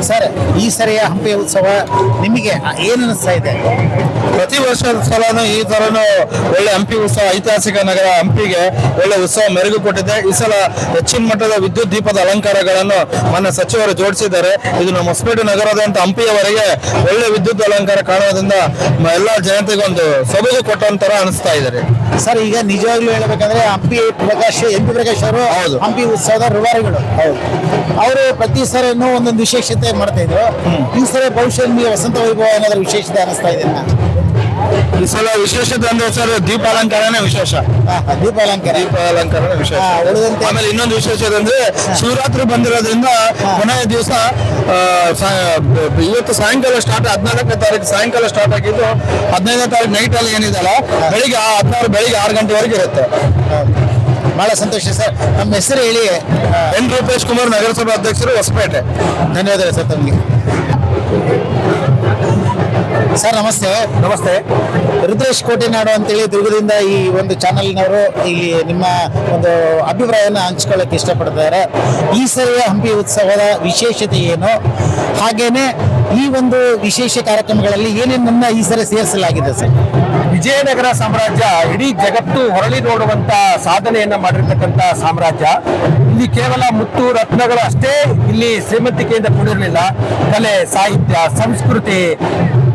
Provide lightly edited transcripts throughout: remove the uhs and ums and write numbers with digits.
Sir, ಈ ಸರಿಯ ಹಂಪಿ ಉತ್ಸವ ನಿಮಗೆ ಏನು ಅನಿಸ್ತಾ ಇದೆ? ಪ್ರತಿ ವರ್ಷದ ಸಲನು ಈ ತರನು ಒಳ್ಳೆ ಹಂಪಿ ಉತ್ಸವ, ಐತಿಹಾಸಿಕ ನಗರ ಹಂಪಿಗೆ ಒಳ್ಳೆ ಉತ್ಸವ ಮೆರುಗು ಕೊಟ್ಟಿದೆ. ಈ ಸಲ ಹೆಚ್ಚಿನ ಮಟ್ಟದ ವಿದ್ಯುತ್ ದೀಪದ ಅಲಂಕಾರಗಳನ್ನು ಮಾನ್ಯ ಸಚಿವರು ಜೋಡಿಸಿದ್ದಾರೆ. ಇದು ನಮ್ಮ ಹೊಸಪೇಟೆ ನಗರದಂತ ಹಂಪಿಯವರೆಗೆ ಒಳ್ಳೆ ವಿದ್ಯುತ್ ಅಲಂಕಾರ ಕಾಣೋದ್ರಿಂದ ಎಲ್ಲ ಜನತೆಗೆ ಒಂದು ಸೊಬಗು ಕೊಟ್ಟಂತರ ಅನಿಸ್ತಾ ಇದ್ದಾರೆ. ಸರ್, ಈಗ ನಿಜವಾಗ್ಲೂ ಹೇಳಬೇಕಂದ್ರೆ ಹಂಪಿ ಪ್ರಕಾಶ್ ಅವರು ಹೌದು, ಹಂಪಿ ಉತ್ಸವದ ರೂವಾರಿಗಳು. ಹೌದು, ಅವರು ಪ್ರತಿ ಸರಿನೂ ಒಂದೊಂದು ವಿಶೇಷತೆ ಮಾಡ್ತಾ ಇದ್ರು. ಈ ಸರಿ ಬಹುಶಃ ನಿಮಗೆ ವಸಂತ ವೈಭವ ಏನಾದ್ರು ವಿಶೇಷತೆ ಅನಿಸ್ತಾ ಇದೆ? ಈ ಸಲ ವಿಶೇಷತೆ ಅಂದ್ರೆ ಸರ್ ದೀಪಾಲಂಕಾರನೇ ವಿಶೇಷ. ದೀಪಾಲಂಕಾರನೇ ವಿಶೇಷ. ಆಮೇಲೆ ಇನ್ನೊಂದು ವಿಶೇಷತೆ ಅಂದ್ರೆ ಶಿವರಾತ್ರಿ ಬಂದಿರೋದ್ರಿಂದ ಕೊನೆಯ ದಿವಸ ಇವತ್ತು ಸಾಯಂಕಾಲ ಸ್ಟಾರ್ಟ್, 14ನೇ ತಾರೀಕು ಸಾಯಂಕಾಲ ಸ್ಟಾರ್ಟ್ ಆಗಿದ್ದು 15ನೇ ತಾರೀಕು ನೈಟ್ ಅಲ್ಲಿ ಏನಿದೆಲ್ಲ ಬೆಳಿಗ್ಗೆ 16 ಬೆಳಿಗ್ಗೆ 6 ಗಂಟೆವರೆಗೆ ಇರುತ್ತೆ. ಬಹಳ ಸಂತೋಷ ಸರ್. ನಮ್ಮ ಹೆಸರು ಹೇಳಿ. ಎನ್ ರೂಪೇಶ್ ಕುಮಾರ್, ನಗರಸಭಾ ಅಧ್ಯಕ್ಷರು, ಹೊಸಪೇಟೆ. ಧನ್ಯವಾದ ಸರ್ ತಮಗೆ. ಸರ್ ನಮಸ್ತೆ. ನಮಸ್ತೆ. ರುದ್ರೇಶ್ ಕೋಟೆನಾಡು ಅಂತೇಳಿ ದುರ್ಗದಿಂದ ಈ ಒಂದು ಚಾನಲ್ನವರು ಇಲ್ಲಿ ನಿಮ್ಮ ಒಂದು ಅಭಿಪ್ರಾಯನ ಹಂಚ್ಕೊಳ್ಳೋಕೆ ಇಷ್ಟಪಡ್ತಾರೆ. ಈ ಸರಿಯ ಹಂಪಿ ಉತ್ಸವದ ವಿಶೇಷತೆ ಏನು, ಹಾಗೇನೆ ಈ ಒಂದು ವಿಶೇಷ ಕಾರ್ಯಕ್ರಮಗಳಲ್ಲಿ ಏನೇನನ್ನ ಈ ಸರಿ ಸೇರಿಸಲಾಗಿದೆ ಸರ್? ವಿಜಯನಗರ ಸಾಮ್ರಾಜ್ಯ ಇಡೀ ಜಗತ್ತು ಹೊರಳಿ ನೋಡುವಂತ ಸಾಧನೆಯನ್ನ ಮಾಡಿರ್ತಕ್ಕಂಥ ಸಾಮ್ರಾಜ್ಯ. ಇಲ್ಲಿ ಕೇವಲ ಮುತ್ತು ರತ್ನಗಳು ಅಷ್ಟೇ ಇಲ್ಲಿ ಶ್ರೀಮಂತಿಕೆಯಿಂದ ಕೂಡಿರಲಿಲ್ಲ. ಕಲೆ, ಸಾಹಿತ್ಯ, ಸಂಸ್ಕೃತಿ,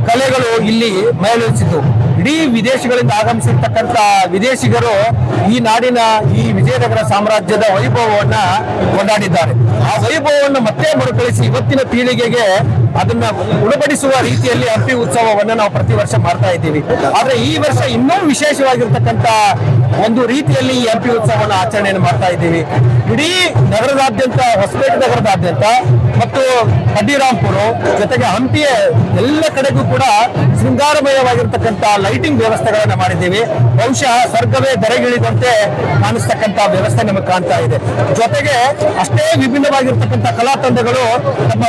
ಕಲೆಗಳು ಇಲ್ಲಿ ಮೇಳೈಸಿದ್ದು. ಇಡೀ ವಿದೇಶಗಳಿಂದ ಆಗಮಿಸಿರ್ತಕ್ಕಂಥ ವಿದೇಶಿಗರು ಈ ನಾಡಿನ ಈ ವಿಜಯನಗರ ಸಾಮ್ರಾಜ್ಯದ ವೈಭವವನ್ನ ಕೊಂಡಾಡಿದ್ದಾರೆ. ಆ ವೈಭವವನ್ನು ಮತ್ತೆ ಮರುಕಳಿಸಿ ಇವತ್ತಿನ ಪೀಳಿಗೆಗೆ ಅದನ್ನ ಉಣಬಡಿಸುವ ರೀತಿಯಲ್ಲಿ ಹಂಪಿ ಉತ್ಸವವನ್ನು ನಾವು ಪ್ರತಿ ವರ್ಷ ಮಾಡ್ತಾ ಇದ್ದೀವಿ. ಆದ್ರೆ ಈ ವರ್ಷ ಇನ್ನೂ ವಿಶೇಷವಾಗಿರ್ತಕ್ಕಂಥ ಒಂದು ರೀತಿಯಲ್ಲಿ ಈ ಹಂಪಿ ಉತ್ಸವವನ್ನು ಆಚರಣೆಯನ್ನು ಮಾಡ್ತಾ ಇದ್ದೀವಿ. ಇಡೀ ನಗರದಾದ್ಯಂತ, ಹೊಸಪೇಟೆ ನಗರದಾದ್ಯಂತ ಮತ್ತು ಕಡ್ಡಿರಾಂಪುರ ಜೊತೆಗೆ ಹಂಪಿಯ ಎಲ್ಲ ಕಡೆಗೂ ಕೂಡ ಶೃಂಗಾರಮಯವಾಗಿರ್ತಕ್ಕಂಥ ಲೈಟಿಂಗ್ ವ್ಯವಸ್ಥೆಗಳನ್ನ ಮಾಡಿದ್ದೀವಿ. ಬಹುಶಃ ಸ್ವರ್ಗವೇ ಧರೆಗಿಳಿದಂತೆ ಕಾಣಿಸ್ತಕ್ಕಂಥ ವ್ಯವಸ್ಥೆ ನಮಗೆ ಕಾಣ್ತಾ ಇದೆ. ಜೊತೆಗೆ ಅಷ್ಟೇ ವಿಭಿನ್ನವಾಗಿರ್ತಕ್ಕಂಥ ಕಲಾ ತಂಡಗಳು ತಮ್ಮ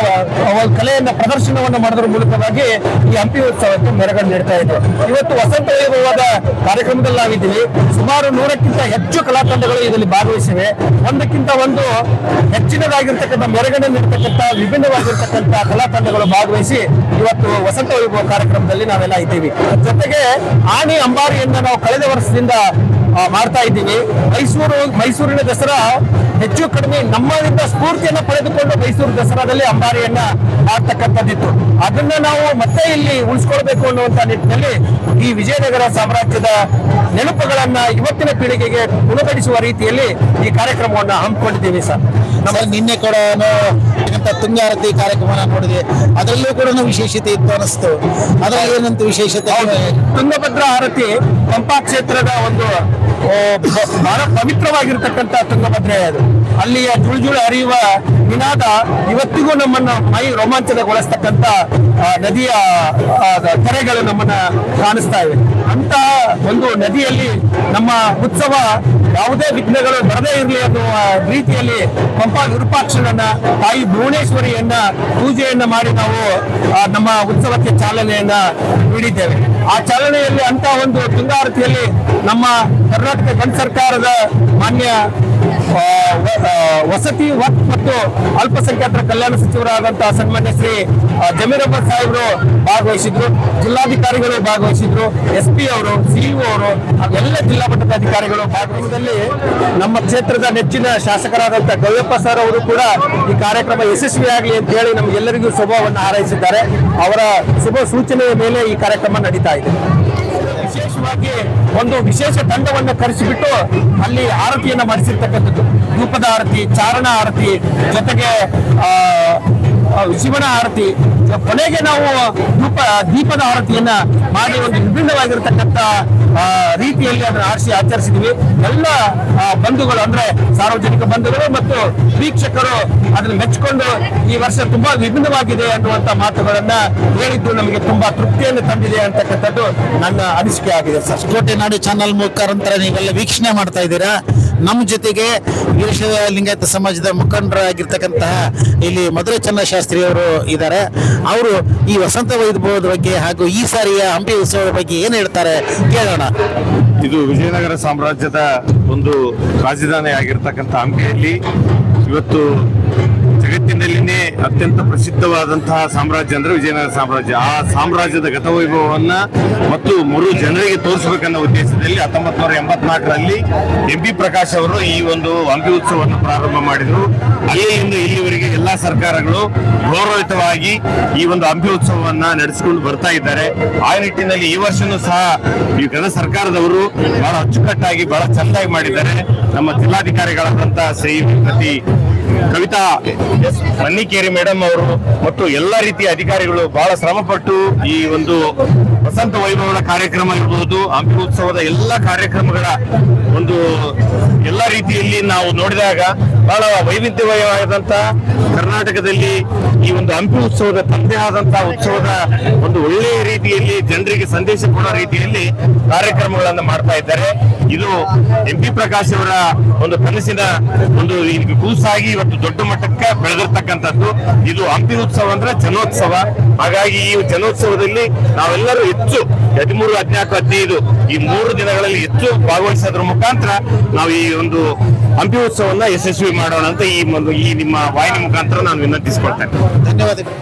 ಕಲೆಯನ್ನ ಪ್ರದರ್ಶನವನ್ನು ಮಾಡೋದ್ರ ಮೂಲಕವಾಗಿ ಈ ಹಂಪಿ ಉತ್ಸವಕ್ಕೆ ಮೆರಗನ್ನು ನೀಡ್ತಾ ಇದೆ. ಇವತ್ತು ವಸಂತ ವೈಭವದ ಕಾರ್ಯಕ್ರಮದಲ್ಲಿ ನಾವಿದ್ದೀವಿ. ಸುಮಾರು 100ಕ್ಕಿಂತ ಹೆಚ್ಚು ಕಲಾ ತಂಡಗಳು ಇದರಲ್ಲಿ ಭಾಗವಹಿಸಿವೆ. ಒಂದಕ್ಕಿಂತ ಒಂದು ಹೆಚ್ಚಿನದಾಗಿರ್ತಕ್ಕಂಥ ಮೆರಗನ್ನು ನೀಡತಕ್ಕಂಥ ವಿಭಿನ್ನವಾಗಿರ್ತಕ್ಕಂಥ ಕಲಾ ತಂಡಗಳು ಭಾಗವಹಿಸಿ ಇವತ್ತು ವಸಂತ ವೈಭವ ಕಾರ್ಯಕ್ರಮದಲ್ಲಿ ನಾವೆಲ್ಲ ಇದ್ದೀವಿ. ಜೊತೆಗೆ ಆನೆ ಅಂಬಾರಿಯನ್ನ ನಾವು ಕಳೆದ ವರ್ಷದಿಂದ ಮಾಡ್ತಾ ಇದ್ದೀವಿ. ಮೈಸೂರಿನ ದಸರಾ ಹೆಚ್ಚು ಕಡಿಮೆ ನಮ್ಮದಿಂದ ಸ್ಫೂರ್ತಿಯನ್ನ ಪಡೆದುಕೊಂಡು ಮೈಸೂರು ದಸರಾದಲ್ಲಿ ಅಂಬಾರಿಯನ್ನ ಮಾಡ್ತಕ್ಕಂಥದ್ದಿತ್ತು. ಅದನ್ನ ನಾವು ಮತ್ತೆ ಇಲ್ಲಿ ಉಳಿಸ್ಕೊಳ್ಬೇಕು ಅನ್ನುವಂತ ನಿಟ್ಟಿನಲ್ಲಿ ಈ ವಿಜಯನಗರ ಸಾಮ್ರಾಜ್ಯದ ನೆನಪುಗಳನ್ನ ಇವತ್ತಿನ ಪೀಳಿಗೆಗೆ ಗುಣಪಡಿಸುವ ರೀತಿಯಲ್ಲಿ ಈ ಕಾರ್ಯಕ್ರಮವನ್ನ ಹಮ್ಮಿಕೊಂಡಿದ್ದೀವಿ ಸರ್. ನಿನ್ನೆ ಕೂಡ ತುಂಗಾರತಿ ಕಾರ್ಯಕ್ರಮ ನೋಡಿದೆ, ಅದರಲ್ಲೂ ಕೂಡ ವಿಶೇಷತೆ ಇತ್ತು ಅನಿಸ್ತು. ಅದರಲ್ಲಿ ಏನಂತ ವಿಶೇಷತೆ? ತುಂಗಭದ್ರಾ ಆರತಿ ಪಂಪಾ ಕ್ಷೇತ್ರದ ಒಂದು ಬಹಳ ಪವಿತ್ರವಾಗಿರ್ತಕ್ಕಂಥ ತುಂಗಭದ್ರೆ ಅದು. ಅಲ್ಲಿಯ ಜುಳುಜುಳು ಹರಿಯುವ ನಿನಾದ ಇವತ್ತಿಗೂ ನಮ್ಮನ್ನ ಮೈ ರೋಮಾಂಚನಗೊಳಿಸ್ತಕ್ಕಂಥ ನದಿಯ ಕೆರೆಗಳು ನಮ್ಮನ್ನ ಕಾಣಿಸ್ತಾ ಇವೆ. ಅಂತ ಒಂದು ನದಿಯಲ್ಲಿ ನಮ್ಮ ಉತ್ಸವ ಯಾವುದೇ ವಿಘ್ನಗಳು ಬರದೇ ಇರಲಿ ಅನ್ನುವ ರೀತಿಯಲ್ಲಿ ಪಂಪಾ ವಿರೂಪಾಕ್ಷನನ್ನ, ತಾಯಿ ಭುವನೇಶ್ವರಿಯನ್ನ ಪೂಜೆಯನ್ನ ಮಾಡಿ ನಾವು ನಮ್ಮ ಉತ್ಸವಕ್ಕೆ ಚಾಲನೆಯನ್ನ ನೀಡಿದ್ದೇವೆ. ಆ ಚಾಲನೆಯಲ್ಲಿ ಅಂತ ಒಂದು ತುಂಗಾರತಿಯಲ್ಲಿ ನಮ್ಮ ಕರ್ನಾಟಕ ಗಣ ಸರ್ಕಾರದ ಮಾನ್ಯ ವಸತಿ ವಕ್ಫ್ ಮತ್ತು ಅಲ್ಪಸಂಖ್ಯಾತರ ಕಲ್ಯಾಣ ಸಚಿವರಾದಂತಹ ಸನ್ಮಾನ್ಯ ಶ್ರೀ ಜಮೀರ್ ಅಹಮದ್ ಸಾಹೇಬರು ಭಾಗವಹಿಸಿದ್ರು. ಜಿಲ್ಲಾಧಿಕಾರಿಗಳು ಭಾಗವಹಿಸಿದ್ರು. SP ಅವರು, CEO ಅವರು, ಎಲ್ಲ ಜಿಲ್ಲಾ ಮಟ್ಟದ ಅಧಿಕಾರಿಗಳು ಭಾಗವಹಿಸಿದಲ್ಲಿ ನಮ್ಮ ಕ್ಷೇತ್ರದ ನೆಚ್ಚಿನ ಶಾಸಕರಾದಂತಹ ಗವ್ಯಪ್ಪ ಸರ್ ಅವರು ಕೂಡ ಈ ಕಾರ್ಯಕ್ರಮ ಯಶಸ್ವಿಯಾಗಲಿ ಅಂತ ಹೇಳಿ ನಮಗೆಲ್ಲರಿಗೂ ಶುಭವನ್ನು ಹಾರೈಸಿದ್ದಾರೆ. ಅವರ ಶುಭ ಸೂಚನೆಯ ಮೇಲೆ ಈ ಕಾರ್ಯಕ್ರಮ ನಡೀತಾ ಇದೆ. ವಿಶೇಷವಾಗಿ ಒಂದು ವಿಶೇಷ ತಂಡವನ್ನು ಕರೆಸಿಬಿಟ್ಟು ಅಲ್ಲಿ ಆರತಿಯನ್ನ ಮಾಡಿಸಿರ್ತಕ್ಕಂಥದ್ದು. ಧೂಪದ ಆರತಿ, ಚಾರಣ ಆರತಿ, ಜೊತೆಗೆ ಶಿವನ ಆರತಿ, ಕೊನೆಗೆ ನಾವು ದೀಪದ ಆರತಿಯನ್ನ ಮಾಡಿ ಒಂದು ವಿಭಿನ್ನವಾಗಿರ್ತಕ್ಕಂಥ ರೀತಿಯಲ್ಲಿ ಅದನ್ನು ಆಚರಿಸಿದ್ವಿ. ಎಲ್ಲ ಬಂಧುಗಳು ಅಂದ್ರೆ ಸಾರ್ವಜನಿಕ ಬಂಧುಗಳು ಮತ್ತು ವೀಕ್ಷಕರು ಅದನ್ನು ಮೆಚ್ಚಿಕೊಂಡು ಈ ವರ್ಷ ತುಂಬಾ ವಿಭಿನ್ನವಾಗಿದೆ ಅನ್ನುವಂತ ಮಾತುಗಳನ್ನ ಹೇಳಿದ್ದು ನಮಗೆ ತುಂಬಾ ತೃಪ್ತಿಯನ್ನು ತಂದಿದೆ ಅಂತಕ್ಕಂಥದ್ದು ನನ್ನ ಅನಿಸಿಕೆ ಆಗಿದೆ ಸರ್. ಕೋಟೆನಾಡು ಚಾನಲ್ ಮುಖಾಂತರ ನೀವೆಲ್ಲ ವೀಕ್ಷಣೆ ಮಾಡ್ತಾ ಇದ್ದೀರಾ. ನಮ್ಮ ಜೊತೆಗೆ ವೀರಶೈವ ಲಿಂಗಾಯತ ಸಮಾಜದ ಮುಖಂಡರಾಗಿರ್ತಕ್ಕಂತಹ ಇಲ್ಲಿ ಮಧುರ ಚನ್ನಶಾಸ್ತ್ರಿ ಅವರು ಇದ್ದಾರೆ. ಅವರು ಈ ವಸಂತ ವೈಭವದ ಬಗ್ಗೆ ಹಾಗೂ ಈ ಸಾರಿಯ ಹಂಪಿ ಉತ್ಸವದ ಬಗ್ಗೆ ಏನ್ ಹೇಳ್ತಾರೆ ಕೇಳೋಣ. ಇದು ವಿಜಯನಗರ ಸಾಮ್ರಾಜ್ಯದ ಒಂದು ರಾಜಧಾನಿ ಆಗಿರ್ತಕ್ಕಂಥ ಹಂಪಿಯಲ್ಲಿ ಇವತ್ತು ಜಗತ್ತಿನಲ್ಲಿನೇ ಅತ್ಯಂತ ಪ್ರಸಿದ್ಧವಾದಂತಹ ಸಾಮ್ರಾಜ್ಯ ಅಂದ್ರೆ ವಿಜಯನಗರ ಸಾಮ್ರಾಜ್ಯ. ಆ ಸಾಮ್ರಾಜ್ಯದ ಗತವೈಭವವನ್ನ ಮತ್ತು ಮರು ಜನರಿಗೆ ತೋರಿಸಬೇಕನ್ನೋ ಉದ್ದೇಶದಲ್ಲಿ 1984ರಲ್ಲಿ MP ಪ್ರಕಾಶ್ ಅವರು ಈ ಒಂದು ಹಂಪಿ ಉತ್ಸವವನ್ನು ಪ್ರಾರಂಭ ಮಾಡಿದರು. ಅಲ್ಲಿಂದ ಇಲ್ಲಿವರೆಗೆ ಎಲ್ಲಾ ಸರ್ಕಾರಗಳು ಗೌರವಯುತವಾಗಿ ಈ ಒಂದು ಹಂಪಿ ಉತ್ಸವವನ್ನ ನಡೆಸಿಕೊಂಡು ಬರ್ತಾ ಇದ್ದಾರೆ. ಆ ನಿಟ್ಟಿನಲ್ಲಿ ಈ ವರ್ಷನೂ ಸಹ ಈ ಗತ ಸರ್ಕಾರದವರು ಬಹಳ ಅಚ್ಚುಕಟ್ಟಾಗಿ ಬಹಳ ಚೆನ್ನಾಗಿ ಮಾಡಿದ್ದಾರೆ. ನಮ್ಮ ಜಿಲ್ಲಾಧಿಕಾರಿಗಳಾದಂತಹ ಶ್ರೀಮತಿ ಕವಿತಾ ಎಸ್ ಮನ್ನಿಕೇರಿ ಮೇಡಮ್ ಅವರು ಮತ್ತು ಎಲ್ಲ ರೀತಿಯ ಅಧಿಕಾರಿಗಳು ಬಹಳ ಶ್ರಮಪಟ್ಟು ಈ ಒಂದು ವಸಂತ ವೈಭವದ ಕಾರ್ಯಕ್ರಮ ಇರಬಹುದು, ಹಂಪಿ ಉತ್ಸವದ ಎಲ್ಲ ಕಾರ್ಯಕ್ರಮಗಳ ಒಂದು ಎಲ್ಲ ರೀತಿಯಲ್ಲಿ ನಾವು ನೋಡಿದಾಗ ಬಹಳ ವೈವಿಧ್ಯಮಯವಾದಂತಹ ಕರ್ನಾಟಕದಲ್ಲಿ ಈ ಒಂದು ಹಂಪಿ ಉತ್ಸವದ ತನ್ನದೇ ಆದಂತಹ ಉತ್ಸವದ ಒಂದು ಒಳ್ಳೆಯ ರೀತಿಯಲ್ಲಿ ಜನರಿಗೆ ಸಂದೇಶ ಕೊಡೋ ರೀತಿಯಲ್ಲಿ ಕಾರ್ಯಕ್ರಮಗಳನ್ನು ಮಾಡ್ತಾ ಇದ್ದಾರೆ. ಇದು MP ಪ್ರಕಾಶ್ ಅವರ ಒಂದು ಕನಸಿನ ಒಂದು ಕೂಸಾಗಿ ಇವತ್ತು ದೊಡ್ಡ ಮಟ್ಟಕ್ಕೆ ಬೆಳೆದಿರ್ತಕ್ಕಂಥದ್ದು. ಇದು ಹಂಪಿ ಉತ್ಸವ ಅಂದ್ರೆ ಜನೋತ್ಸವ. ಹಾಗಾಗಿ ಈ ಜನೋತ್ಸವದಲ್ಲಿ ನಾವೆಲ್ಲರೂ ಹೆಚ್ಚು 13, 14, 15 ಈ 3 ದಿನಗಳಲ್ಲಿ ಹೆಚ್ಚು ಭಾಗವಹಿಸೋದ್ರ ಮುಖಾಂತರ ನಾವು ಈ ಒಂದು ಹಂಪಿ ಉತ್ಸವವನ್ನ ಯಶಸ್ವಿ ಮಾಡೋಣ ಅಂತ ಈ ನಿಮ್ಮ ವಾಹಿನಿ ಮುಖಾಂತರ ನಾನು ವಿನಂತಿಸಿಕೊಳ್ತೇನೆ. ಧನ್ಯವಾದಗಳು.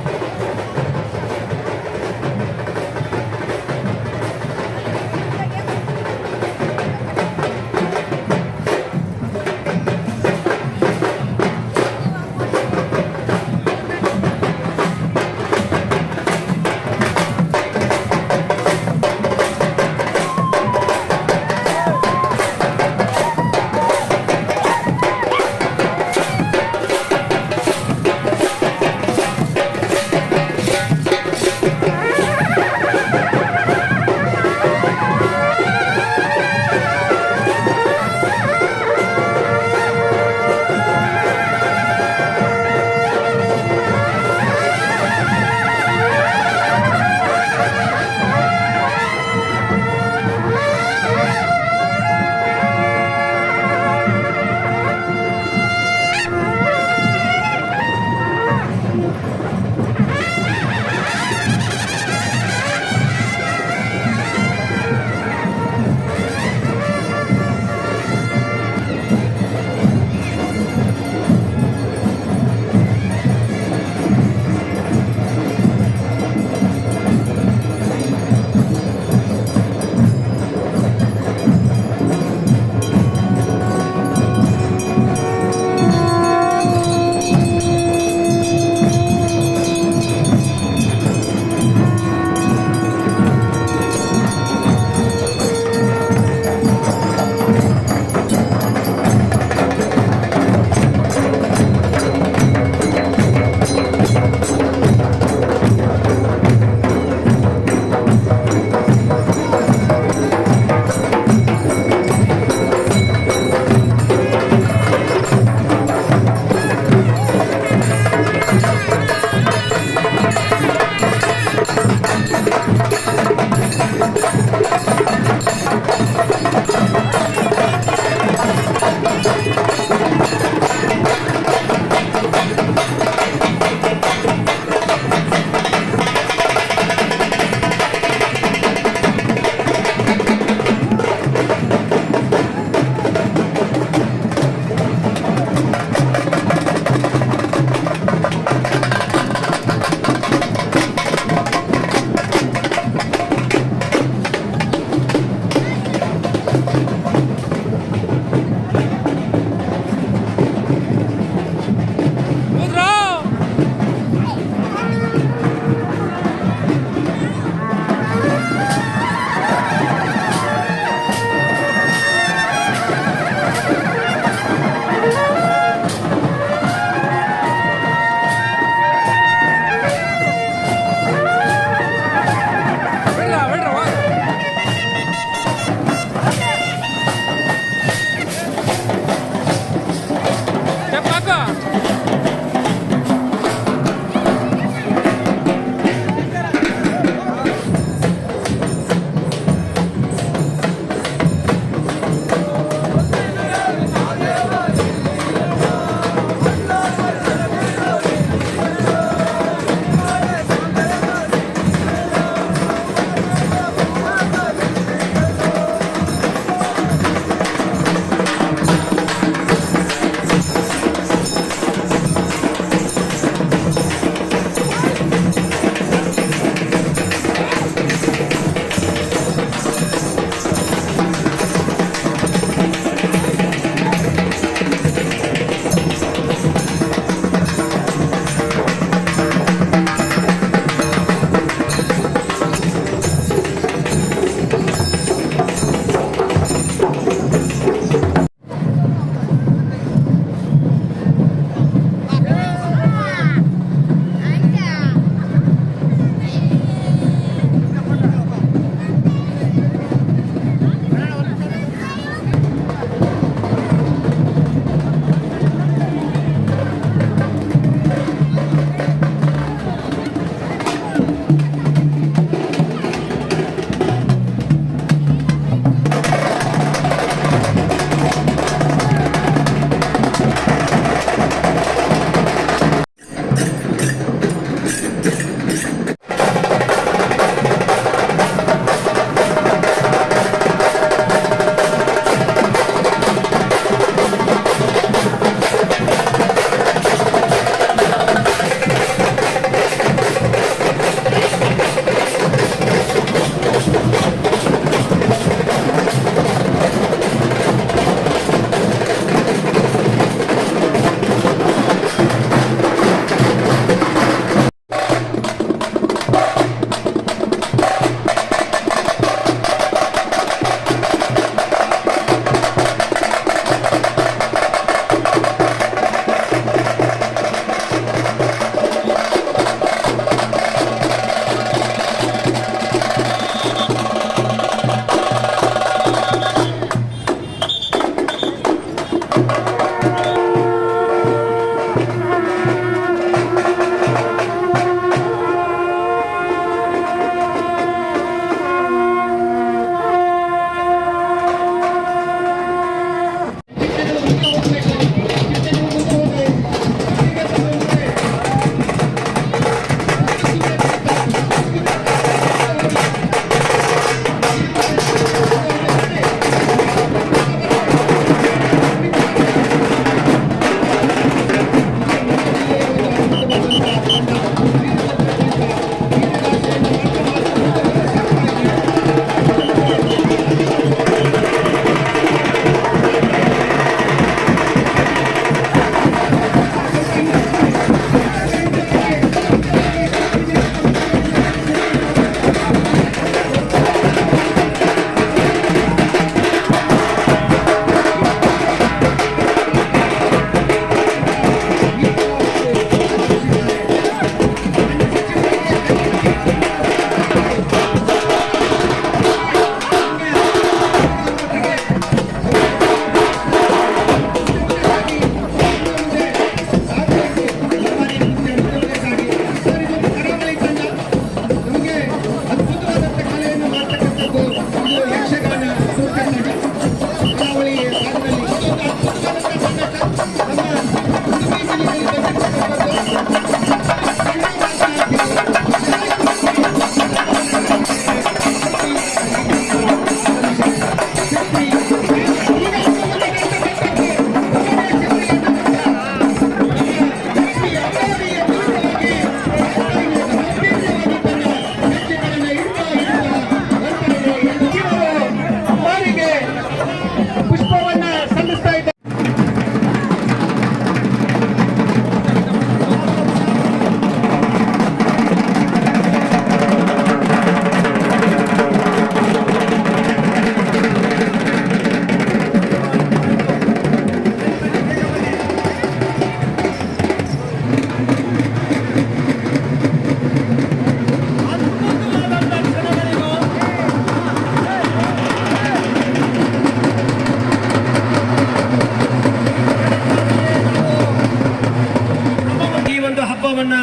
ಹಬ್ಬವನ್ನ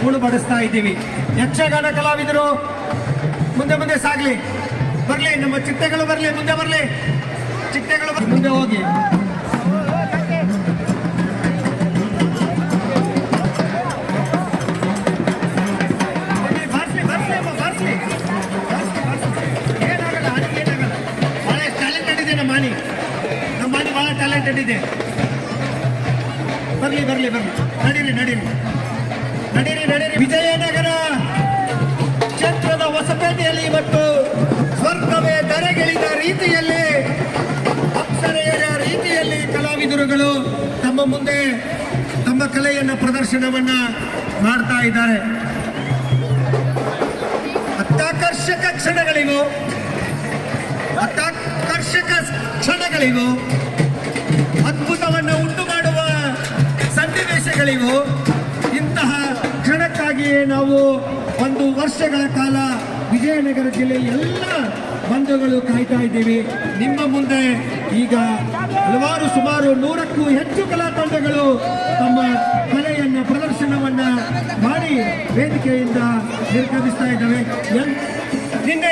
ಉಣಬಡಿಸ್ತಾ ಇದ್ದೀವಿ. ಯಕ್ಷಗಾನ ಕಲಾವಿದರು ಮುಂದೆ ಮುಂದೆ ಸಾಗ್ಲಿ, ಬರ್ಲಿ, ನಮ್ಮ ಚಿಟ್ಟೆಗಳು ಬರ್ಲಿ, ಮುಂದೆ ಬರ್ಲಿ, ಚಿಟ್ಟೆಗಳು ಮುಂದೆ ಹೋಗಿ. ಏನಾಗಲ್ಲ, ಏನಾಗಲ್ಲ, ಬಹಳ ಟ್ಯಾಲೆಂಟೆಡ್ ಇದೆ ನಮ್ಮ ಮಾನಿ ಬಹಳ ಟ್ಯಾಲೆಂಟೆಡ್ ಇದೆ. ಬರ್ಲಿ ಬರ್ಲಿ ಬರ್ಲಿ, ನಡೀರಿ ನಡೀರಿ ನಡೀರಿ ನಡೀರಿ. ವಿಜಯನಗರ ಕ್ಷೇತ್ರದ ಹೊಸಪೇಟೆಯಲ್ಲಿ ಇವತ್ತು ಸ್ವರ್ಗವೇ ಧರೆಗಿಳಿದ ರೀತಿಯಲ್ಲಿ, ಅಪ್ಸರೆಯರ ರೀತಿಯಲ್ಲಿ ಕಲಾವಿದರುಗಳು ತಮ್ಮ ಮುಂದೆ ತಮ್ಮ ಕಲೆಯನ್ನ ಪ್ರದರ್ಶನವನ್ನ ಮಾಡ್ತಾ ಇದ್ದಾರೆ. ಅತ್ಯಾಕರ್ಷಕ ಕ್ಷಣಗಳಿವು, ಅತ್ಯಾಕರ್ಷಕ ಕ್ಷಣಗಳಿವು, ಅದ್ಭುತವನ್ನು ಉಂಟು ಮಾಡುವ ಸನ್ನಿವೇಶಗಳಿವು. ಇಂತಹ ಕ್ಷಣಕ್ಕಾಗಿಯೇ ನಾವು ಒಂದು ವರ್ಷಗಳ ಕಾಲ ವಿಜಯನಗರ ಜಿಲ್ಲೆ ಎಲ್ಲ ಬಂಧುಗಳು ಕಾಯ್ತಾ ಇದ್ದೀವಿ. ನಿಮ್ಮ ಮುಂದೆ ಈಗ ಹಲವಾರು ಸುಮಾರು 100ಕ್ಕೂ ಹೆಚ್ಚು ಕಲಾ ತಂಡಗಳು ತಮ್ಮ ಕಲೆಯನ್ನ ಪ್ರದರ್ಶನವನ್ನ ಮಾಡಿ ವೇದಿಕೆಯಿಂದ ನಿರ್ಗಮಿಸ್ತಾ ಇದ್ದಾವೆ. ನಿನ್ನೆ